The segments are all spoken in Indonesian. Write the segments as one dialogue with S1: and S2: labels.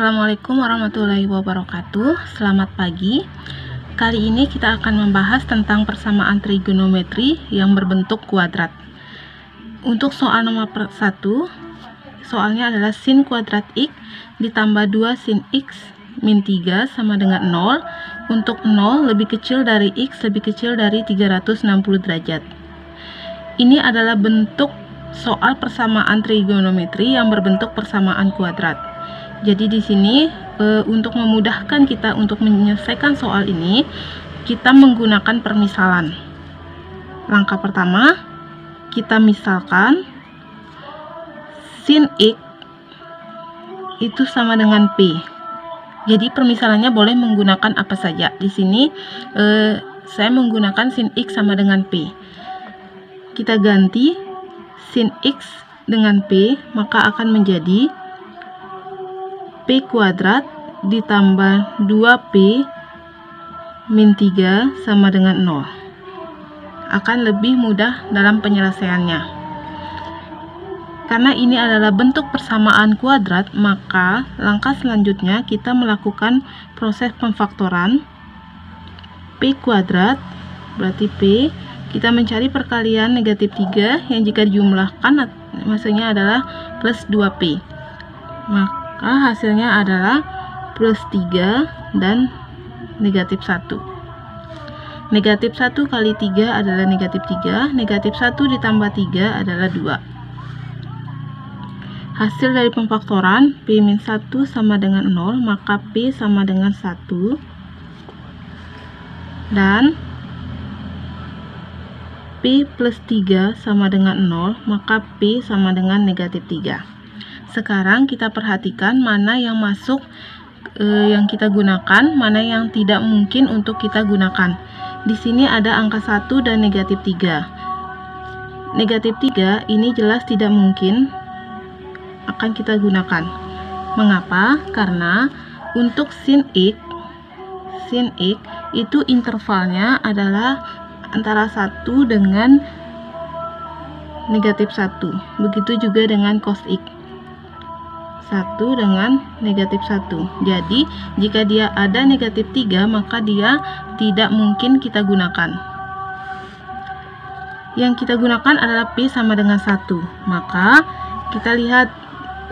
S1: Assalamualaikum warahmatullahi wabarakatuh. Selamat pagi. Kali ini kita akan membahas tentang persamaan trigonometri yang berbentuk kuadrat. Untuk soal nomor 1, soalnya adalah sin kuadrat X ditambah 2 sin X min 3 sama dengan 0. Untuk 0 lebih kecil dari X lebih kecil dari 360 derajat. Ini adalah bentuk soal persamaan trigonometri yang berbentuk persamaan kuadrat. Jadi di sini untuk memudahkan kita untuk menyelesaikan soal ini, kita menggunakan permisalan. Langkah pertama, kita misalkan sin X itu sama dengan P. Jadi permisalannya boleh menggunakan apa saja. Di sini saya menggunakan sin X sama dengan P. Kita ganti sin X dengan P, maka akan menjadi P kuadrat ditambah 2P min 3 sama dengan 0. Akan lebih mudah dalam penyelesaiannya. Karena ini adalah bentuk persamaan kuadrat, maka langkah selanjutnya kita melakukan proses pemfaktoran. P kuadrat berarti P, kita mencari perkalian negatif 3 yang jika dijumlahkan maksudnya adalah plus 2P. Maka hasilnya adalah plus 3 dan negatif 1. Negatif 1 kali 3 adalah negatif 3. Negatif 1 ditambah 3 adalah 2. Hasil dari pemfaktoran P min 1 sama dengan 0, maka P sama dengan 1. Dan P plus 3 sama dengan 0, maka P sama dengan negatif 3. Sekarang kita perhatikan mana yang masuk yang kita gunakan, mana yang tidak mungkin untuk kita gunakan. Di sini ada angka 1 dan negatif 3. Negatif 3 ini jelas tidak mungkin akan kita gunakan. Mengapa? Karena untuk sin X itu intervalnya adalah antara 1 dengan negatif 1. Begitu juga dengan cos X. 1 dengan negatif 1. Jadi, jika dia ada negatif 3, maka dia tidak mungkin kita gunakan. Yang kita gunakan adalah P sama dengan 1. Maka, kita lihat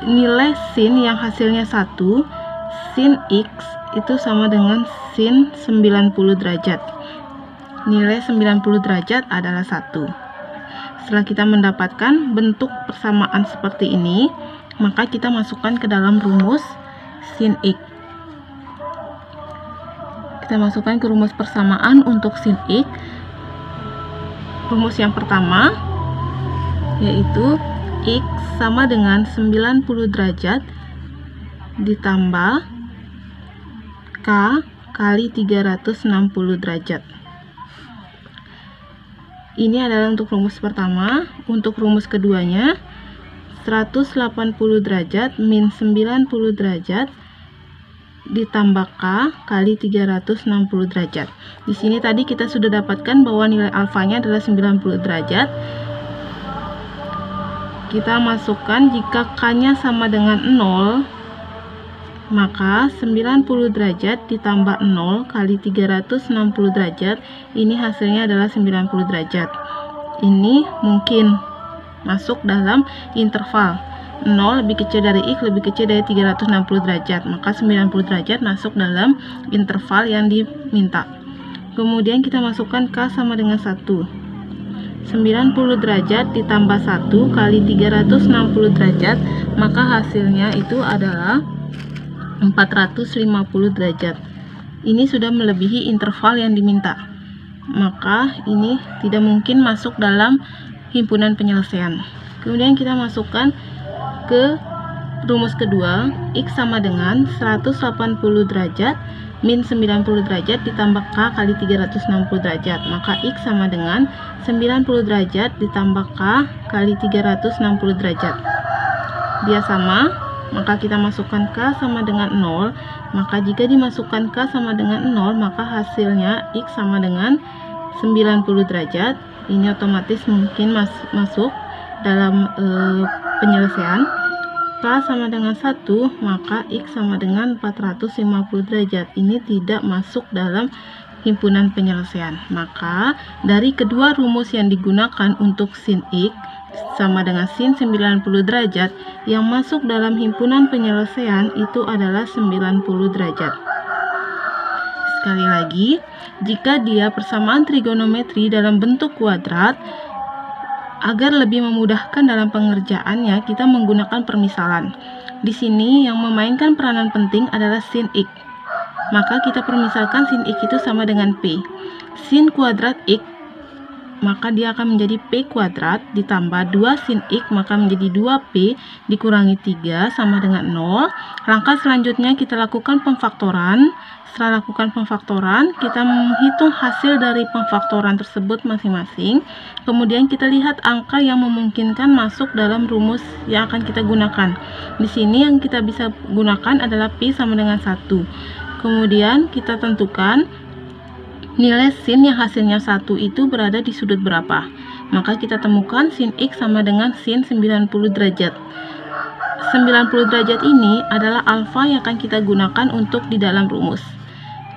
S1: nilai sin yang hasilnya 1. Sin X itu sama dengan sin 90 derajat. Nilai 90 derajat adalah 1. Setelah kita mendapatkan bentuk persamaan seperti ini, maka kita masukkan ke dalam rumus sin X. Kita masukkan ke rumus persamaan untuk sin X. Rumus yang pertama yaitu X sama dengan 90 derajat ditambah K kali 360 derajat. Ini adalah untuk rumus pertama. Untuk rumus keduanya 180 derajat min 90 derajat ditambah K kali 360 derajat. Di sini tadi kita sudah dapatkan bahwa nilai alfanya adalah 90 derajat. Kita masukkan jika K-nya sama dengan 0, maka 90 derajat ditambah 0 kali 360 derajat, ini hasilnya adalah 90 derajat. Ini mungkin masuk dalam interval 0 lebih kecil dari X lebih kecil dari 360 derajat, maka 90 derajat masuk dalam interval yang diminta. Kemudian kita masukkan K sama dengan 1. 90 derajat ditambah 1 kali 360 derajat, maka hasilnya itu adalah 450 derajat. Ini sudah melebihi interval yang diminta, maka ini tidak mungkin masuk dalam himpunan penyelesaian. Kemudian kita masukkan ke rumus kedua, X sama dengan 180 derajat min 90 derajat ditambah K kali 360 derajat, maka X sama dengan 90 derajat ditambah K kali 360 derajat. Dia sama, maka kita masukkan K sama dengan 0, maka jika dimasukkan K sama dengan 0, maka hasilnya X sama dengan 90 derajat. Ini otomatis mungkin masuk dalam penyelesaian. K sama dengan 1, maka X sama dengan 450 derajat. Ini tidak masuk dalam himpunan penyelesaian. Maka dari kedua rumus yang digunakan untuk sin X sama dengan sin 90 derajat, yang masuk dalam himpunan penyelesaian itu adalah 90 derajat. Sekali lagi, jika dia persamaan trigonometri dalam bentuk kuadrat, agar lebih memudahkan dalam pengerjaannya, kita menggunakan permisalan. Di sini yang memainkan peranan penting adalah sin X. Maka kita permisalkan sin X itu sama dengan P. Sin kuadrat X, maka dia akan menjadi P kuadrat ditambah 2 sin X, maka menjadi 2P dikurangi 3 sama dengan 0. Langkah selanjutnya kita lakukan pemfaktoran. Setelah lakukan pemfaktoran, kita menghitung hasil dari pemfaktoran tersebut masing-masing. Kemudian kita lihat angka yang memungkinkan masuk dalam rumus yang akan kita gunakan. Di sini yang kita bisa gunakan adalah P sama dengan 1. Kemudian kita tentukan nilai sin yang hasilnya 1 itu berada di sudut berapa. Maka kita temukan sin X sama dengan sin 90 derajat. 90 derajat ini adalah alfa yang akan kita gunakan untuk di dalam rumus.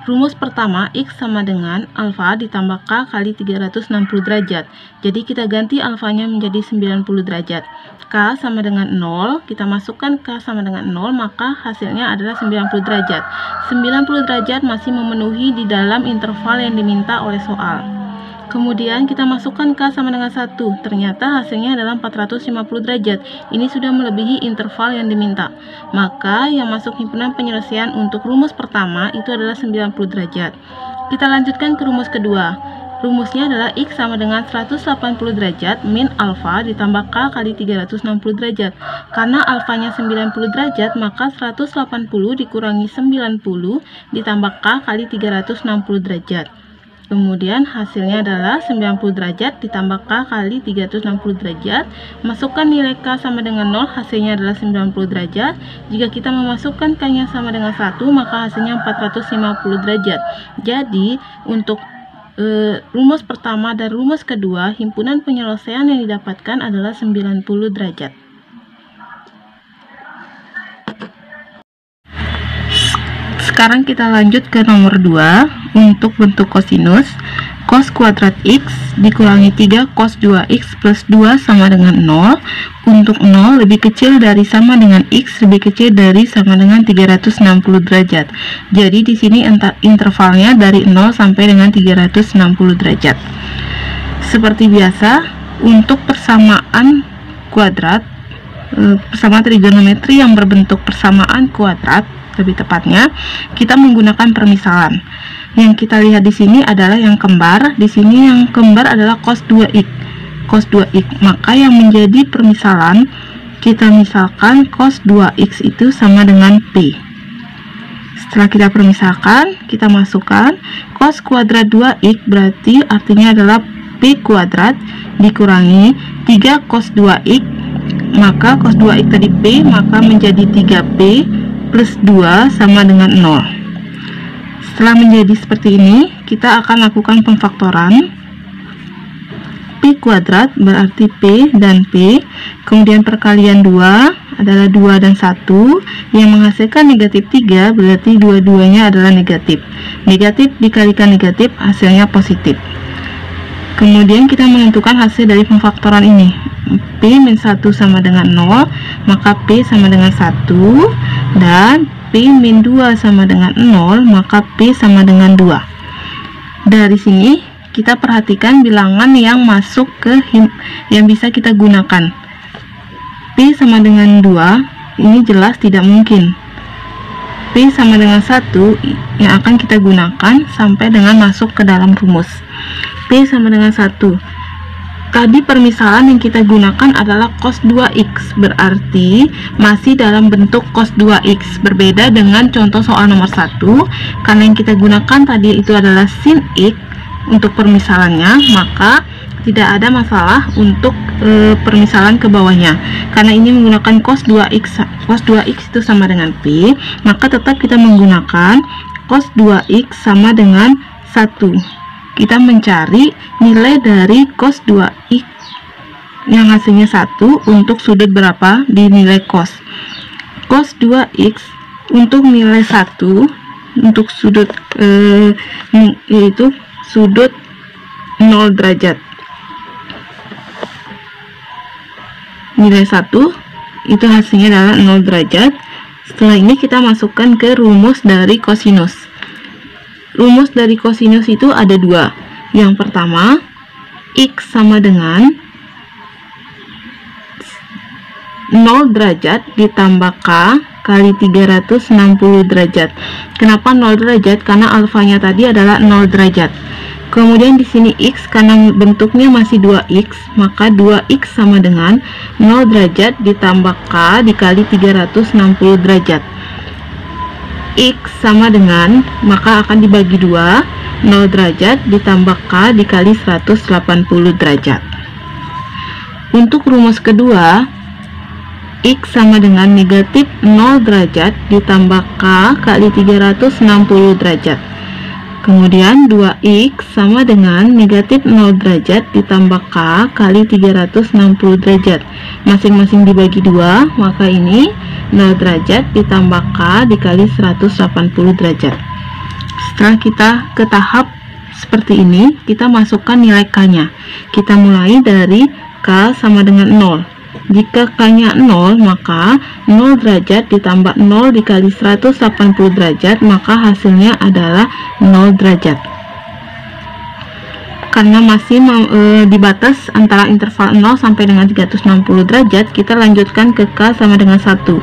S1: Rumus pertama, X sama dengan alfa ditambah K kali 360 derajat. Jadi kita ganti alfanya menjadi 90 derajat. K sama dengan 0, kita masukkan K sama dengan 0, maka hasilnya adalah 90 derajat. 90 derajat masih memenuhi di dalam interval yang diminta oleh soal. Kemudian kita masukkan K sama dengan 1, ternyata hasilnya adalah 450 derajat. Ini sudah melebihi interval yang diminta. Maka yang masuk himpunan penyelesaian untuk rumus pertama itu adalah 90 derajat. Kita lanjutkan ke rumus kedua. Rumusnya adalah X sama dengan 180 derajat min alfa ditambah K kali 360 derajat. Karena alfanya 90 derajat, maka 180 dikurangi 90 ditambah K kali 360 derajat. Kemudian hasilnya adalah 90 derajat ditambah K kali 360 derajat. Masukkan nilai K sama dengan 0, hasilnya adalah 90 derajat. Jika kita memasukkan K-nya sama dengan 1, maka hasilnya 450 derajat. Jadi, untuk rumus pertama dan rumus kedua, himpunan penyelesaian yang didapatkan adalah 90 derajat. Sekarang kita lanjut ke nomor 2. Untuk bentuk kosinus, cos kuadrat X dikurangi 3 cos 2X plus 2 sama dengan 0. Untuk 0 lebih kecil dari sama dengan X lebih kecil dari sama dengan 360 derajat. Jadi di sini intervalnya dari 0 sampai dengan 360 derajat. Seperti biasa, untuk persamaan kuadrat, persamaan trigonometri yang berbentuk persamaan kuadrat, lebih tepatnya, kita menggunakan permisalan. Yang kita lihat di sini adalah yang kembar. Di sini yang kembar adalah cos 2x. Cos 2x. Maka yang menjadi permisalan, kita misalkan cos 2x itu sama dengan P. Setelah kita permisalkan, kita masukkan cos kuadrat 2x, berarti artinya adalah P kuadrat dikurangi 3 cos 2x. Maka cos 2x tadi P, maka menjadi 3P plus 2 sama dengan 0. Setelah menjadi seperti ini, kita akan lakukan pemfaktoran. P kuadrat berarti P dan P, kemudian perkalian 2 adalah 2 dan 1, yang menghasilkan negatif 3, berarti dua-duanya adalah negatif. Negatif dikalikan negatif, hasilnya positif. Kemudian kita menentukan hasil dari pemfaktoran ini. P min 1 sama dengan 0, maka P sama dengan 1, dan P min 2 sama dengan 0, maka P sama dengan 2. Dari sini kita perhatikan bilangan yang masuk ke yang bisa kita gunakan. P sama dengan 2, ini jelas tidak mungkin. P sama dengan 1 yang akan kita gunakan sampai dengan masuk ke dalam rumus. P sama dengan 1. Tadi permisalan yang kita gunakan adalah cos 2x, berarti masih dalam bentuk cos 2x. Berbeda dengan contoh soal nomor 1, karena yang kita gunakan tadi itu adalah sin x untuk permisalannya, maka tidak ada masalah untuk permisalan ke bawahnya. Karena ini menggunakan cos 2x, cos 2x itu sama dengan P, maka tetap kita menggunakan cos 2x sama dengan 1. Kita mencari nilai dari cos 2x yang hasilnya 1 untuk sudut berapa di nilai cos. cos 2x untuk nilai 1 untuk sudut yaitu sudut 0 derajat. Nilai 1 itu hasilnya adalah 0 derajat. Setelah ini kita masukkan ke rumus dari kosinus. Rumus dari kosinus itu ada dua. Yang pertama, x sama dengan 0 derajat ditambah k kali 360 derajat. Kenapa 0 derajat? Karena alfanya tadi adalah 0 derajat. Kemudian di sini x, karena bentuknya masih 2x, maka 2x sama dengan 0 derajat ditambah k dikali 360 derajat. X sama dengan, maka akan dibagi 2, 0 derajat ditambah k dikali 180 derajat. Untuk rumus kedua, x sama dengan negatif 0 derajat ditambah k kali 360 derajat. Kemudian 2x sama dengan negatif 0 derajat ditambah k kali 360 derajat. Masing-masing dibagi 2, maka ini 0 derajat ditambah k dikali 180 derajat. Setelah kita ke tahap seperti ini, kita masukkan nilai k-nya. Kita mulai dari k sama dengan 0. Jika k-nya 0, maka 0 derajat ditambah 0 dikali 180 derajat, maka hasilnya adalah 0 derajat. Karena masih di batas antara interval 0 sampai dengan 360 derajat, kita lanjutkan ke k sama dengan 1.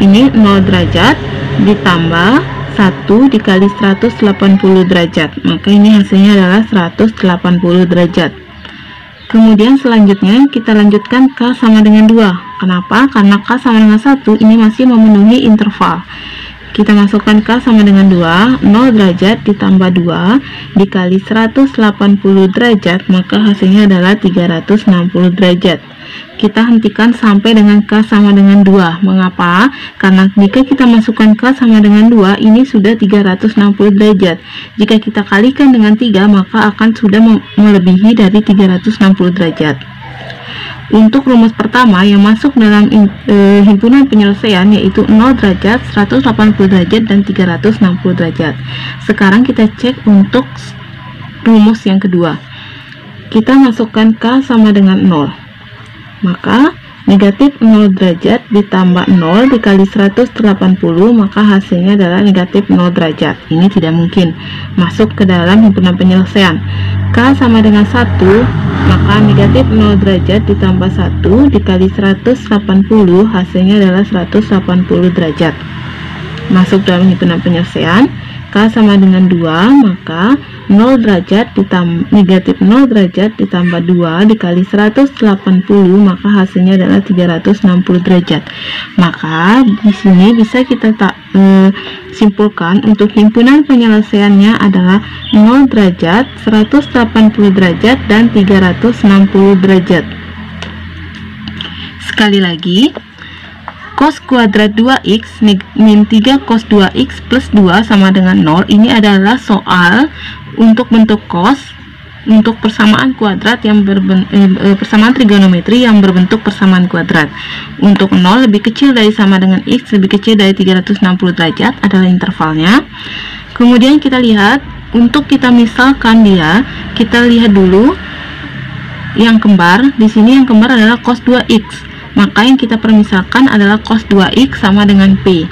S1: Ini 0 derajat ditambah 1 dikali 180 derajat, maka ini hasilnya adalah 180 derajat. Kemudian selanjutnya kita lanjutkan k sama dengan 2. Kenapa? Karena k sama dengan 1 ini masih memenuhi interval. Kita masukkan k sama dengan 2, 0 derajat ditambah 2 dikali 180 derajat, maka hasilnya adalah 360 derajat. Kita hentikan sampai dengan k sama dengan 2. Mengapa? Karena jika kita masukkan k sama dengan 2, ini sudah 360 derajat. Jika kita kalikan dengan 3, maka akan sudah melebihi dari 360 derajat. Untuk rumus pertama yang masuk dalam himpunan penyelesaian yaitu 0 derajat, 180 derajat, dan 360 derajat. Sekarang kita cek untuk rumus yang kedua. Kita masukkan k sama dengan 0. Maka negatif 0 derajat ditambah 0 dikali 180, maka hasilnya adalah negatif 0 derajat. Ini tidak mungkin masuk ke dalam himpunan penyelesaian. K sama dengan 1, maka negatif 0 derajat ditambah 1 dikali 180, hasilnya adalah 180 derajat. Masuk dalam himpunan penyelesaian. K sama dengan 2, maka 0 derajat ditambah negatif 0 derajat ditambah 2 dikali 180, maka hasilnya adalah 360 derajat. Maka di sini bisa kita simpulkan untuk himpunan penyelesaiannya adalah 0 derajat, 180 derajat, dan 360 derajat. Sekali lagi, cos kuadrat 2x min 3 cos 2x plus 2 sama dengan 0. Ini adalah soal untuk bentuk cos untuk persamaan kuadrat yang persamaan trigonometri yang berbentuk persamaan kuadrat. Untuk 0 lebih kecil dari sama dengan x lebih kecil dari 360 derajat adalah intervalnya. Kemudian kita lihat untuk kita misalkan dia, kita lihat dulu yang kembar. Di sini yang kembar adalah cos 2x. Maka yang kita permisalkan adalah cos 2x sama dengan P.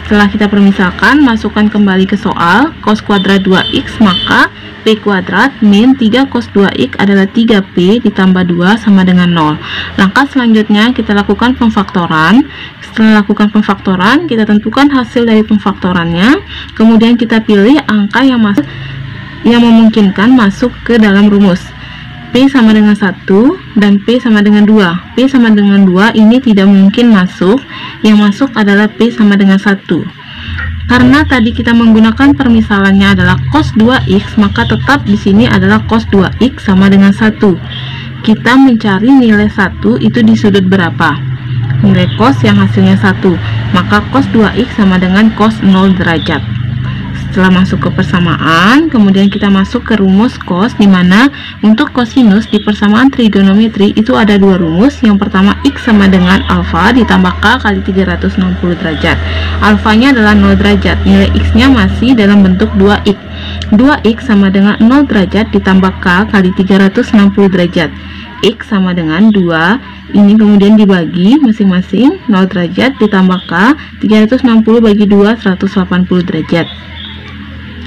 S1: Setelah kita permisalkan, masukkan kembali ke soal cos kuadrat 2x, maka P kuadrat min 3 cos 2x adalah 3P ditambah 2 sama dengan 0. Langkah selanjutnya kita lakukan pemfaktoran. Setelah lakukan pemfaktoran, kita tentukan hasil dari pemfaktorannya. Kemudian kita pilih angka yang memungkinkan masuk ke dalam rumus. P sama dengan 1 dan P sama dengan 2. P sama dengan 2 ini tidak mungkin masuk. Yang masuk adalah P sama dengan 1. Karena tadi kita menggunakan permisalannya adalah cos 2x, maka tetap di sini adalah cos 2x sama dengan 1. Kita mencari nilai 1 itu di sudut berapa? Nilai cos yang hasilnya 1. Maka cos 2x sama dengan cos 0 derajat. Setelah masuk ke persamaan, kemudian kita masuk ke rumus cos, di mana untuk kosinus di persamaan trigonometri itu ada dua rumus. Yang pertama, X sama dengan alfa ditambah K kali 360 derajat. Alfanya adalah 0 derajat, nilai X-nya masih dalam bentuk 2X. 2X sama dengan 0 derajat ditambah K kali 360 derajat. X sama dengan 2, ini kemudian dibagi masing-masing 0 derajat ditambah K, 360 bagi 2, 180 derajat.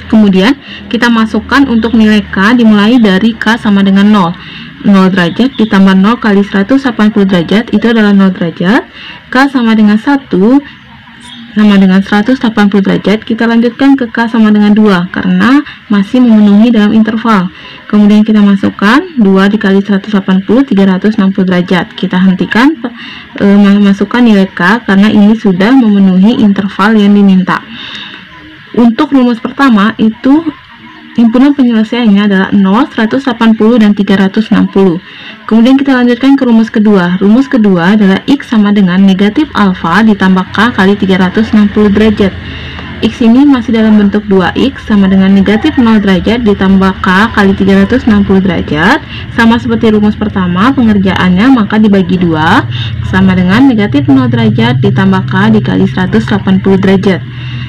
S1: Kemudian kita masukkan untuk nilai K dimulai dari K sama dengan 0. 0 derajat ditambah 0 kali 180 derajat itu adalah 0 derajat. K sama dengan 1 sama dengan 180 derajat. Kita lanjutkan ke K sama dengan 2 karena masih memenuhi dalam interval. Kemudian kita masukkan 2 dikali 180, 360 derajat. Kita hentikan masukkan nilai K karena ini sudah memenuhi interval yang diminta. Untuk rumus pertama itu himpunan penyelesaiannya adalah 0, 180, dan 360. Kemudian kita lanjutkan ke rumus kedua. Rumus kedua adalah X sama dengan negatif alfa ditambah K kali 360 derajat. X ini masih dalam bentuk 2X sama dengan negatif 0 derajat ditambah K kali 360 derajat. Sama seperti rumus pertama, pengerjaannya maka dibagi 2 sama dengan negatif 0 derajat ditambah K dikali 180 derajat.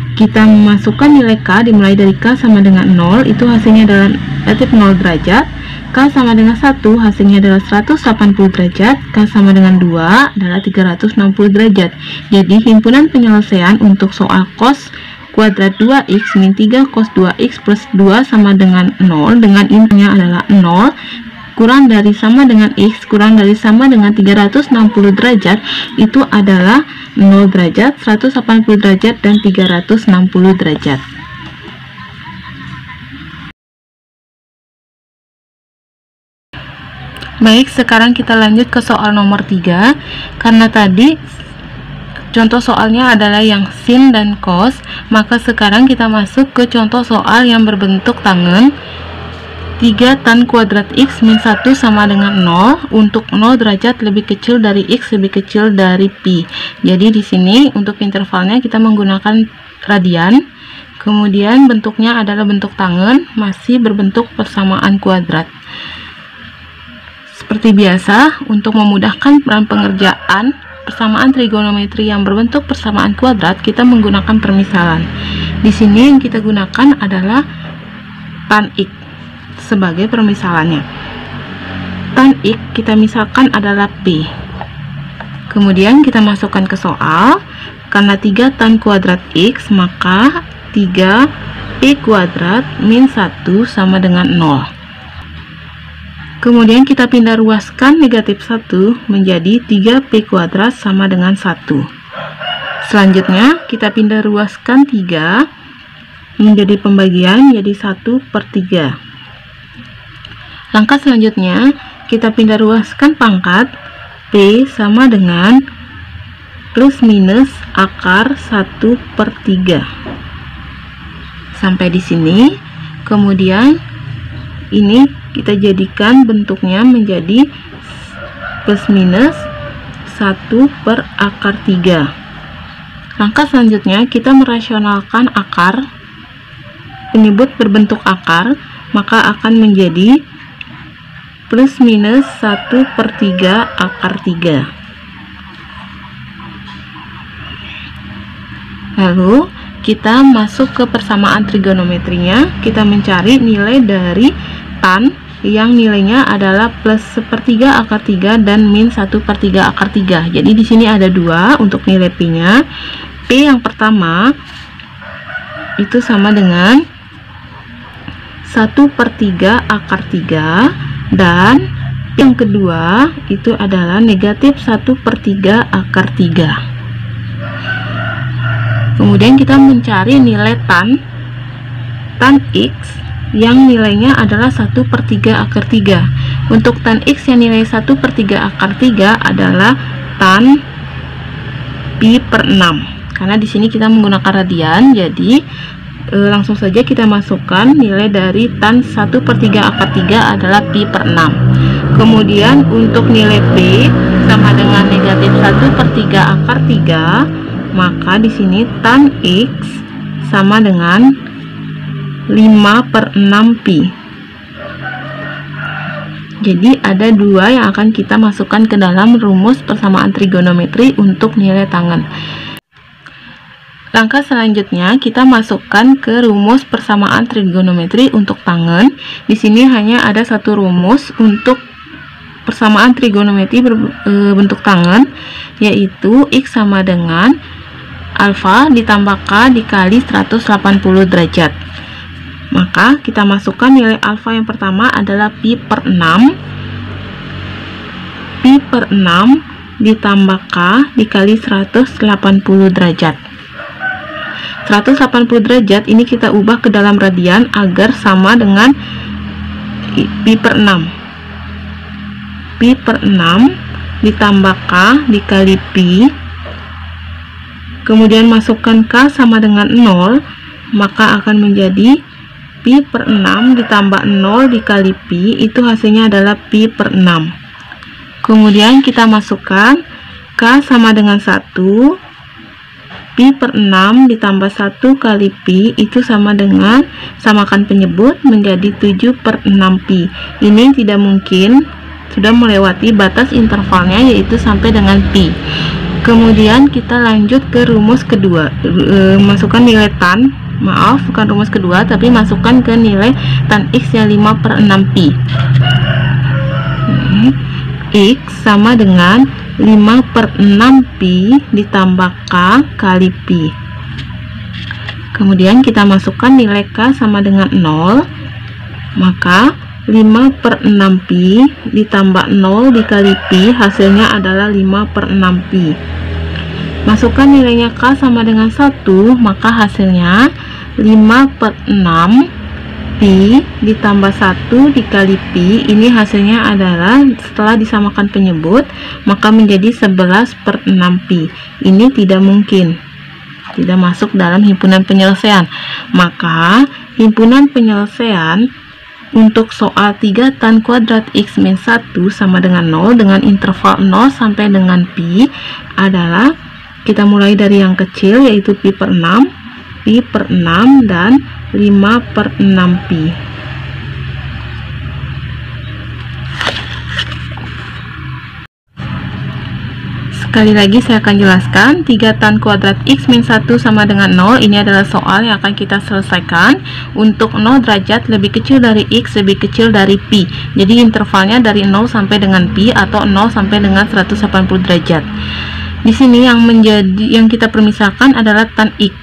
S1: Kita memasukkan nilai K dimulai dari K sama dengan 0, itu hasilnya adalah negatif 0 derajat. K sama dengan 1, hasilnya adalah 180 derajat. K sama dengan 2 adalah 360 derajat. Jadi himpunan penyelesaian untuk soal cos kuadrat 2x min 3 cos 2x plus 2 sama dengan 0, dengan intinya adalah 0, kurang dari sama dengan X, kurang dari sama dengan 360 derajat, itu adalah 0 derajat, 180 derajat, dan 360 derajat. Baik, sekarang kita lanjut ke soal nomor 3. Karena tadi contoh soalnya adalah yang sin dan cos, maka sekarang kita masuk ke contoh soal yang berbentuk tangen. 3 tan kuadrat X min 1 sama dengan 0 untuk 0 derajat lebih kecil dari X lebih kecil dari pi. Jadi di sini untuk intervalnya kita menggunakan radian. Kemudian bentuknya adalah bentuk tangen, masih berbentuk persamaan kuadrat. Seperti biasa, untuk memudahkan peran pengerjaan persamaan trigonometri yang berbentuk persamaan kuadrat, kita menggunakan permisalan. Di sini yang kita gunakan adalah tan X sebagai permisalannya. Tan X kita misalkan adalah P. Kemudian kita masukkan ke soal. Karena 3 tan kuadrat X, maka 3 P kuadrat min 1 sama dengan 0. Kemudian kita pindah ruaskan negatif 1 menjadi 3P kuadrat sama dengan 1. Selanjutnya kita pindah ruaskan 3 menjadi pembagian jadi 1/3. Langkah selanjutnya, kita pindah ruaskan pangkat P sama dengan plus minus akar 1/3. Sampai di sini. Kemudian ini kita jadikan bentuknya menjadi plus minus 1/akar 3. Langkah selanjutnya, kita merasionalkan akar, penyebut berbentuk akar, maka akan menjadi plus minus 1/3 akar 3. Lalu kita masuk ke persamaan trigonometrinya. Kita mencari nilai dari tan yang nilainya adalah plus 1/3 akar 3 dan min 1/3 akar 3. Jadi di sini ada 2 untuk nilai P nya. P yang pertama itu sama dengan 1/3 akar 3, dan yang kedua itu adalah negatif 1/3 akar 3. Kemudian kita mencari nilai tan X yang nilainya adalah 1/3 akar 3. Untuk tan X yang nilai 1/3 akar 3 adalah tan pi/6. Karena di sini kita menggunakan radian, jadi langsung saja kita masukkan nilai dari tan 1/3 akar 3 adalah pi/6. Kemudian untuk nilai P sama dengan negatif 1/3 akar 3, maka di sini tan X sama dengan 5/6 pi. Jadi ada dua yang akan kita masukkan ke dalam rumus persamaan trigonometri untuk nilai tangen. Langkah selanjutnya kita masukkan ke rumus persamaan trigonometri untuk tangen. Di sini hanya ada satu rumus untuk persamaan trigonometri berbentuk tangen, yaitu X sama dengan alfa ditambah K dikali 180 derajat. Maka kita masukkan nilai alfa yang pertama adalah pi/6. Pi/6 ditambah K dikali 180 derajat. 180 derajat ini kita ubah ke dalam radian agar sama dengan pi/6. Pi/6 ditambah K dikali pi. Kemudian masukkan K sama dengan 0, maka akan menjadi pi/6 ditambah 0 dikali pi, itu hasilnya adalah pi/6. Kemudian kita masukkan K sama dengan 1, pi/6 ditambah 1 kali pi, itu sama dengan, samakan penyebut, menjadi 7/6 pi. Ini tidak mungkin, sudah melewati batas intervalnya, yaitu sampai dengan pi. Kemudian kita lanjut ke rumus kedua, masukkan nilai tan, maaf bukan rumus kedua, tapi masukkan ke nilai tan X yang 5/6 pi. X sama dengan 5/6 pi ditambah K kali pi. Kemudian kita masukkan nilai K sama dengan 0, maka 5/6 pi ditambah 0 dikali pi, hasilnya adalah 5/6 pi. Masukkan nilainya K sama dengan 1, maka hasilnya 5/6 pi ditambah 1 dikali pi, ini hasilnya adalah, setelah disamakan penyebut, maka menjadi 11/6 pi. Ini tidak mungkin, tidak masuk dalam himpunan penyelesaian. Maka himpunan penyelesaian untuk soal 3 tan kuadrat X min 1 sama dengan 0 dengan interval 0 sampai dengan pi adalah, kita mulai dari yang kecil yaitu pi/6, pi/6 dan 5/6 pi. Sekali lagi saya akan jelaskan, 3 tan kuadrat X min 1 sama dengan 0, ini adalah soal yang akan kita selesaikan untuk 0 derajat lebih kecil dari X lebih kecil dari pi. Jadi intervalnya dari 0 sampai dengan pi atau 0 sampai dengan 180 derajat. Di sini yang kita permisalkan adalah tan X.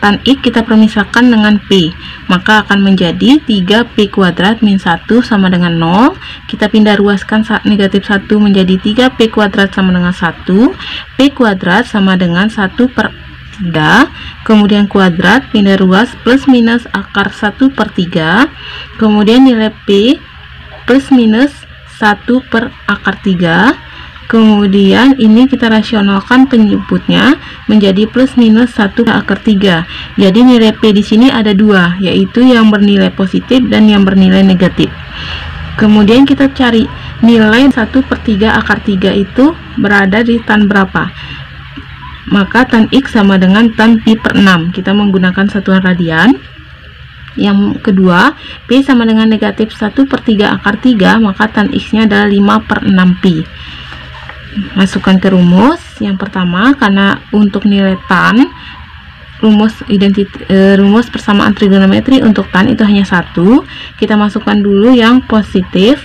S1: Tan X kita permisalkan dengan P, maka akan menjadi 3P kuadrat min 1 sama dengan 0. Kita pindah ruaskan negatif 1 menjadi 3P kuadrat sama dengan 1. P kuadrat sama dengan 1/3. Kemudian kuadrat pindah ruas plus minus akar 1/3. Kemudian nilai P plus minus 1/akar 3. Kemudian ini kita rasionalkan penyebutnya menjadi plus minus 1/3. Jadi nilai P di sini ada dua, yaitu yang bernilai positif dan yang bernilai negatif. Kemudian kita cari nilai 1/3 akar 3 itu berada di tan berapa. Maka tan X sama dengan tan pi/6. Kita menggunakan satuan radian. Yang kedua, P sama dengan negatif 1/3 akar 3, maka tan X nya adalah 5/6 pi. Masukkan ke rumus. Yang pertama, karena untuk nilai tan, rumus persamaan trigonometri untuk tan itu hanya 1, kita masukkan dulu yang positif.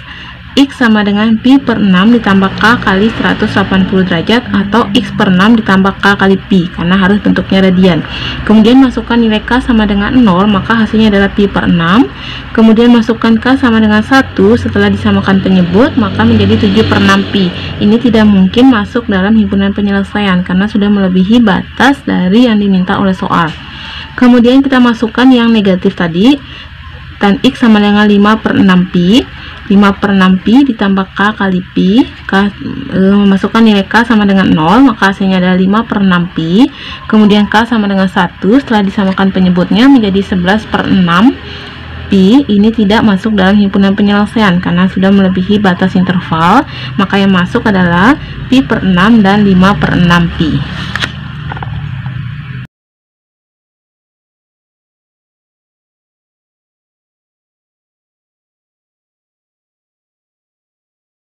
S1: X sama dengan pi/6 ditambah K kali 180 derajat atau X/6 ditambah K kali pi, karena harus bentuknya radian. Kemudian masukkan nilai K sama dengan 0, maka hasilnya adalah pi/6. Kemudian masukkan K sama dengan 1, setelah disamakan penyebut, maka menjadi 7/6 pi. Ini tidak mungkin masuk dalam himpunan penyelesaian, karena sudah melebihi batas dari yang diminta oleh soal. Kemudian kita masukkan yang negatif tadi, tan X sama dengan 5/6 pi. 5/6 pi ditambah K kali pi. Memasukkan nilai K sama dengan 0, maka hasilnya adalah 5/6 pi. Kemudian K sama dengan 1, setelah disamakan penyebutnya menjadi 11/6 pi. Ini tidak masuk dalam himpunan penyelesaian karena sudah melebihi batas interval, maka yang masuk adalah pi/6 dan 5/6 pi.